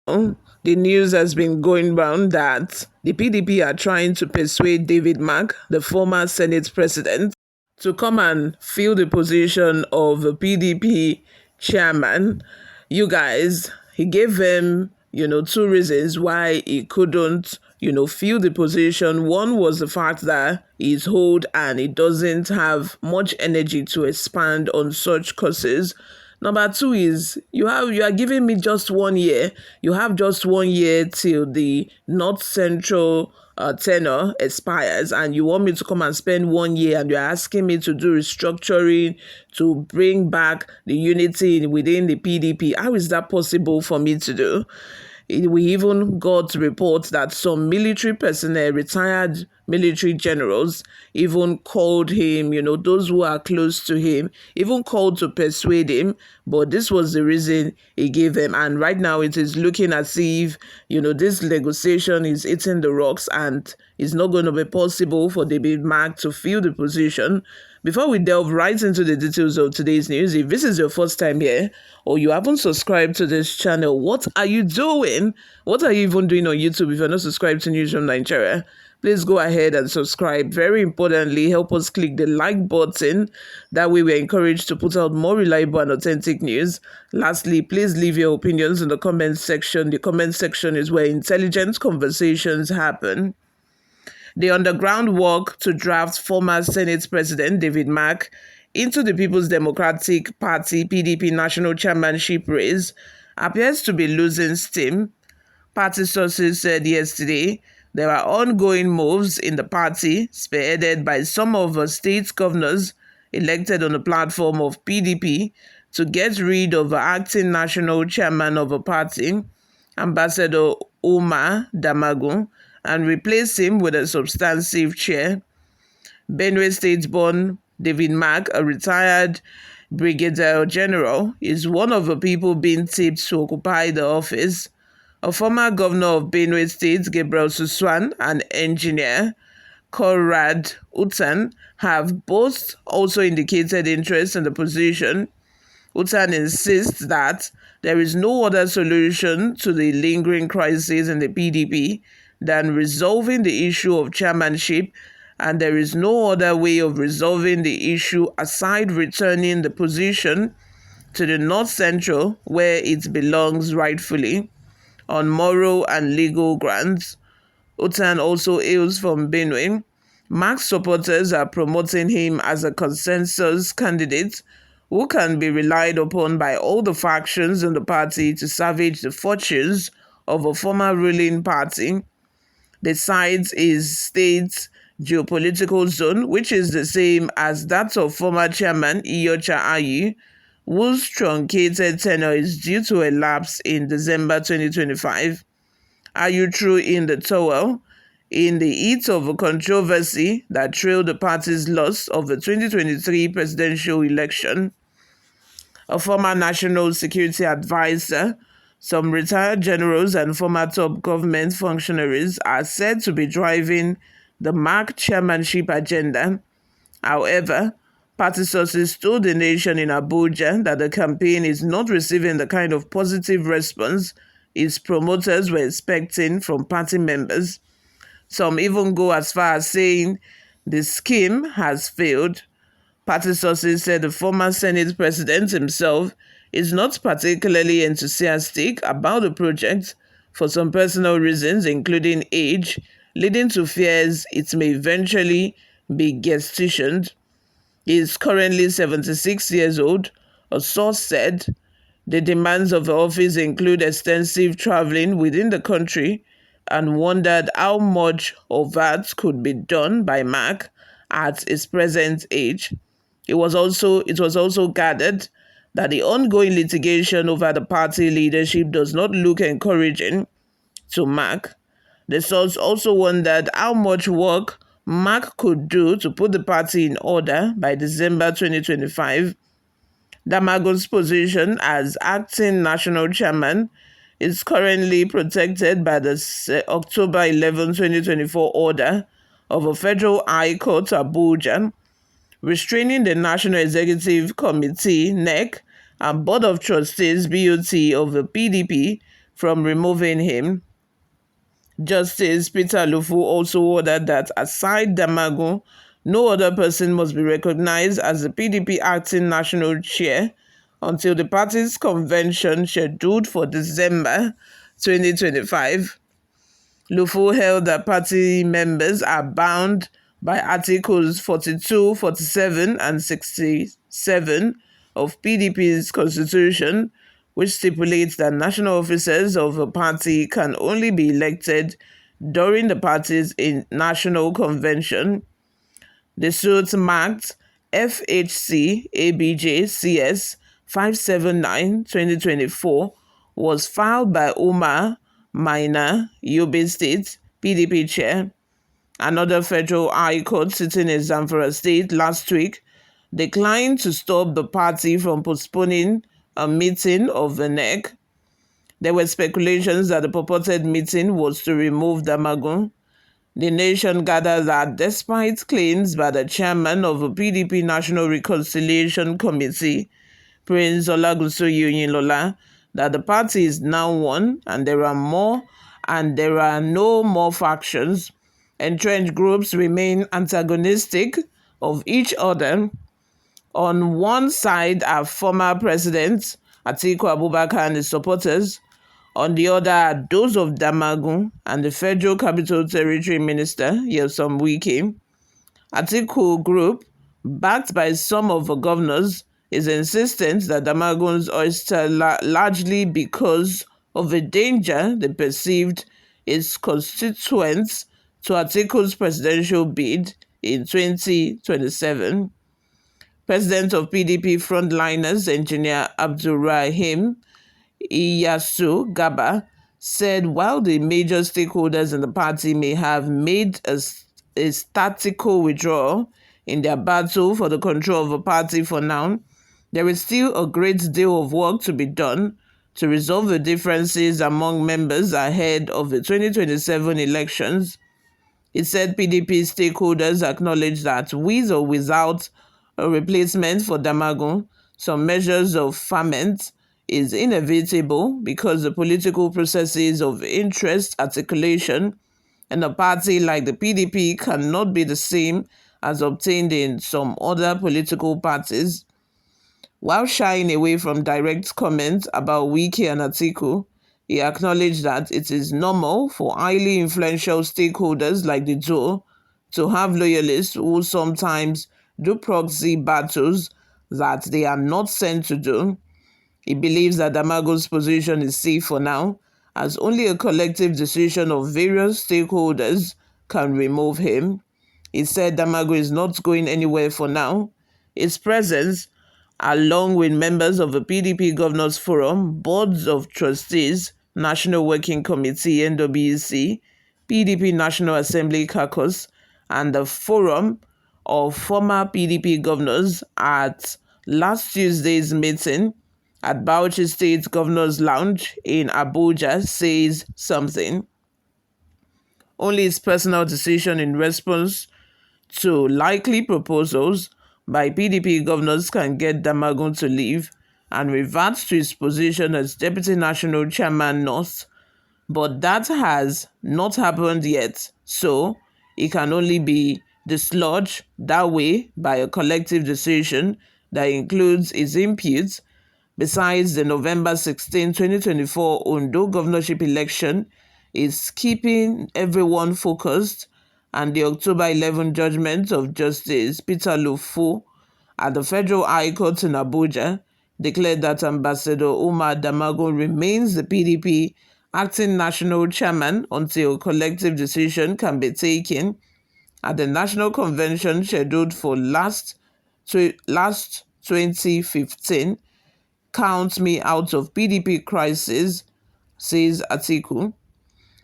The news has been going round that the PDP are trying to persuade David Mark, the former Senate president, to come and fill the position of the PDP chairman. You guys, he gave him, two reasons why he couldn't, fill the position. One was the fact that he's old and he doesn't have much energy to expand on such causes. Number two is you are giving me just 1 year. You have just 1 year till the North Central tenure expires, and you want me to come and spend 1 year, and you're asking me to do restructuring to bring back the unity within the PDP. How is that possible for me to do? We even got reports that some military personnel, retired military generals, even called him, those who are close to him, even called to persuade him. But this was the reason he gave them. And right now it is looking as if, this negotiation is eating the rocks and it's not going to be possible for David Mark to fill the position. Before we delve right into the details of today's news, if this is your first time here or you haven't subscribed to this channel, what are you doing? What are you even doing on YouTube if you're not subscribed to News from Nigeria? Please go ahead and subscribe. Very importantly, help us click the like button. That way we're encouraged to put out more reliable and authentic news. Lastly, please leave your opinions in the comment section. The comment section is where intelligent conversations happen. The underground work to draft former Senate President David Mark into the People's Democratic Party (PDP) national chairmanship race appears to be losing steam. Party sources said yesterday there are ongoing moves in the party, spearheaded by some of the state governors elected on the platform of PDP, to get rid of the acting national chairman of the party, Ambassador Umar Damagun, and replace him with a substantive chair. Benue State-born David Mark, a retired brigadier general, is one of the people being tipped to occupy the office. A former governor of Benue State, Gabriel Suswan, and engineer Conrad Utan have both also indicated interest in the position. Utan insists that there is no other solution to the lingering crisis in the PDP than resolving the issue of chairmanship, and there is no other way of resolving the issue aside returning the position to the North Central, where it belongs rightfully, on moral and legal grounds. Utan also hails from Benue. Mark's supporters are promoting him as a consensus candidate who can be relied upon by all the factions in the party to salvage the fortunes of a former ruling party. Besides his state's geopolitical zone, which is the same as that of former chairman Iyorchia Ayu, whose truncated tenure is due to elapse in December 2025. Ayu threw in the towel in the heat of a controversy that trailed the party's loss of the 2023 presidential election. A former national security advisor, some retired generals, and former top government functionaries are said to be driving the Mark chairmanship agenda. However, party sources told the nation in Abuja that the campaign is not receiving the kind of positive response its promoters were expecting from party members. Some even go as far as saying the scheme has failed. Party sources said the former Senate president himself is not particularly enthusiastic about the project for some personal reasons, including age, leading to fears it may eventually be gestation. He is currently 76 years old, a source said. The demands of the office include extensive traveling within the country, and wondered how much of that could be done by Mark at his present age. It was also gathered that the ongoing litigation over the party leadership does not look encouraging to Mark. The source also wondered how much work Mark could do to put the party in order by December 2025. Damagun's position as acting national chairman is currently protected by the October 11, 2024 order of a federal high court, Abuja, restraining the National Executive Committee, NEC, and Board of Trustees, BOT, of the PDP from removing him. Justice Peter Lufu also ordered that aside Damagun, no other person must be recognized as the PDP acting national chair until the party's convention scheduled for December 2025. Lufu held that party members are bound by Articles 42, 47, and 67 of PDP's constitution, which stipulates that national officers of a party can only be elected during the party's national convention. The suit marked FHC ABJ CS 579-2024 was filed by Umar Maina, Yobe State, PDP chair. Another federal high court sitting in Zamfara State last week declined to stop the party from postponing a meeting of the NEC. There were speculations that the purported meeting was to remove Damagun. The nation gathered that despite claims by the chairman of the PDP National Reconciliation Committee, Prince Olagunso Oyinlola, that the party is now one and there are no more factions. Entrenched groups remain antagonistic of each other. On one side are former President Atiku Abubakar and his supporters. On the other are those of Damagun and the Federal Capital Territory Minister, Nyesom Wike. Atiku Group, backed by some of the governors, is insistent that Damagun's oyster largely because of the danger they perceived its constituents to Atiku's presidential bid in 2027. President of PDP Frontliners, Engineer Abdulrahim Iyasu Gaba, said while the major stakeholders in the party may have made a tactical withdrawal in their battle for the control of the party for now, there is still a great deal of work to be done to resolve the differences among members ahead of the 2027 elections. It said PDP stakeholders acknowledge that with or without a replacement for Damagun, some measures of ferment is inevitable because the political processes of interest articulation in a party like the PDP cannot be the same as obtained in some other political parties. While shying away from direct comments about Wike and Atiku, he acknowledged that it is normal for highly influential stakeholders like the duo to have loyalists who sometimes do proxy battles that they are not sent to do. He believes that Damagun's position is safe for now, as only a collective decision of various stakeholders can remove him. He said Damagun is not going anywhere for now. His presence, along with members of the PDP Governors Forum, Boards of Trustees, National Working Committee, NWC, PDP National Assembly Caucus, and the Forum of former PDP governors at last Tuesday's meeting at Bauchi State Governor's Lounge in Abuja says something. Only his personal decision in response to likely proposals by PDP governors can get Damagun to leave and revert to his position as Deputy National Chairman North. But that has not happened yet, so it can only be dislodged that way by a collective decision that includes his input. Besides, the November 16, 2024 Ondo governorship election is keeping everyone focused, and the October 11 judgment of Justice Peter Lufu at the Federal High Court in Abuja declared that Ambassador Umar Damagun remains the PDP acting national chairman until a collective decision can be taken at the national convention scheduled for last 2015. Count me out of PDP crisis, says Atiku.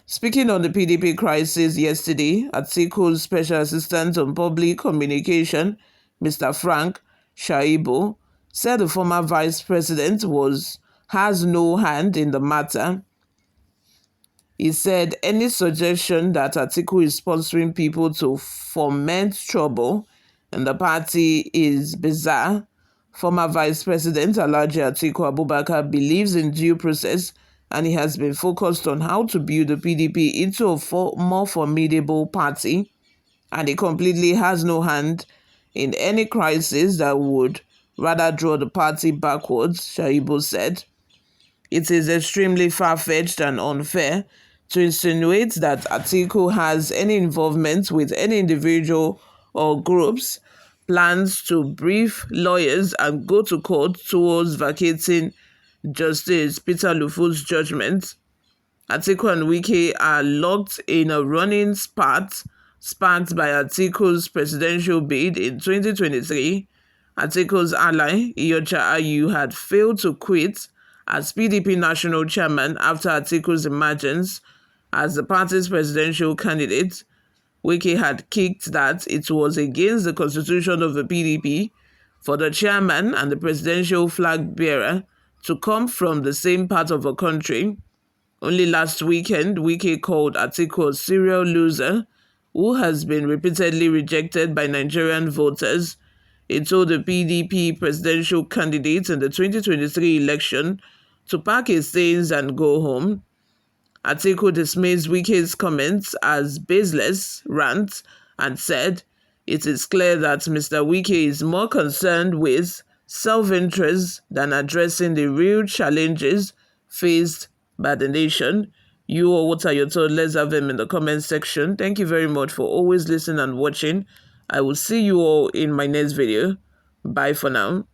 Speaking on the PDP crisis yesterday, Atiku's Special Assistant on Public Communication, Mr. Frank Shaibu, said the former Vice President has no hand in the matter. He said any suggestion that Atiku is sponsoring people to foment trouble in the party is bizarre. Former Vice President Alhaji Atiku Abubakar believes in due process and he has been focused on how to build the PDP into a more formidable party, and he completely has no hand in any crisis that would rather draw the party backwards, Shaibu said. It is extremely far-fetched and unfair to insinuate that Atiku has any involvement with any individual or groups' plans to brief lawyers and go to court towards vacating Justice Peter Lufu's judgment. Atiku and Wike are locked in a running spat sparked by Atiku's presidential bid in 2023. Atiku's ally, Iyorchia Ayu, had failed to quit as PDP national chairman after Atiku's emergence as the party's presidential candidate. Wike had kicked that it was against the constitution of the PDP for the chairman and the presidential flag bearer to come from the same part of the country. Only last weekend, Wike called Atiku a serial loser who has been repeatedly rejected by Nigerian voters. He told the PDP presidential candidate in the 2023 election to pack his things and go home. Atiku dismissed Wike's comments as baseless rant and said, "It is clear that Mr. Wike is more concerned with self-interest than addressing the real challenges faced by the nation." You or what are your thoughts? Let's have them in the comment section. Thank you very much for always listening and watching. I will see you all in my next video. Bye for now.